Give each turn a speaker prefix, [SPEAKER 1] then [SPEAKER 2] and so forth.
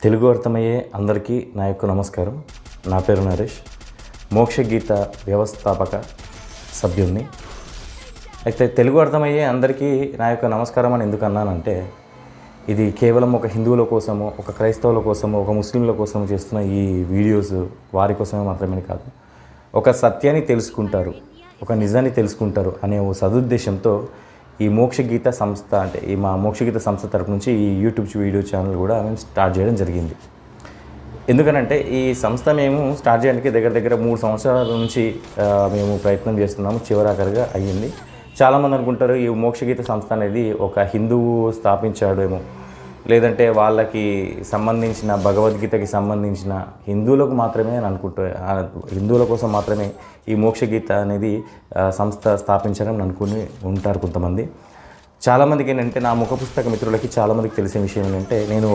[SPEAKER 1] తెలుగు అర్థమయ్యే అందరికీ నా యొక్క నమస్కారం. నా పేరు నరేష్, మోక్షగీత వ్యవస్థాపక సభ్యుల్ని. అయితే తెలుగు అర్థమయ్యే అందరికీ నా యొక్క నమస్కారం అని ఎందుకు అన్నానంటే, ఇది కేవలం ఒక హిందువుల కోసము, ఒక క్రైస్తవుల కోసము, ఒక ముస్లింల కోసము చేస్తున్న ఈ వీడియోస్ వారి కోసమే మాత్రమే కాదు, ఒక సత్యాన్ని తెలుసుకుంటారు, ఒక నిజాన్ని తెలుసుకుంటారు అనే ఓ సదుద్దేశంతో ఈ మోక్షగీత సంస్థ, అంటే ఈ మా మోక్షగీత సంస్థ తరపు నుంచి ఈ యూట్యూబ్ వీడియో ఛానల్ కూడా మేము స్టార్ట్ చేయడం జరిగింది. ఎందుకనంటే ఈ సంస్థ మేము స్టార్ట్ చేయడానికి దగ్గర దగ్గర 3 సంవత్సరాల నుంచి మేము ప్రయత్నం చేస్తున్నాము. చివరాఖరిగా అయ్యింది. చాలామంది అనుకుంటారు ఈ మోక్షగీత సంస్థ అనేది ఒక హిందువు స్థాపించాడేమో, లేదంటే వాళ్ళకి సంబంధించిన భగవద్గీతకి సంబంధించిన హిందువులకు మాత్రమే అని హిందువుల కోసం మాత్రమే ఈ మోక్షగీత అనేది సంస్థ స్థాపించారని అనుకుని ఉంటారు కొంతమంది. చాలామందికి ఏంటంటే, నా ముఖ పుస్తక మిత్రులకి చాలామందికి తెలిసిన విషయం ఏంటంటే, నేను ఒక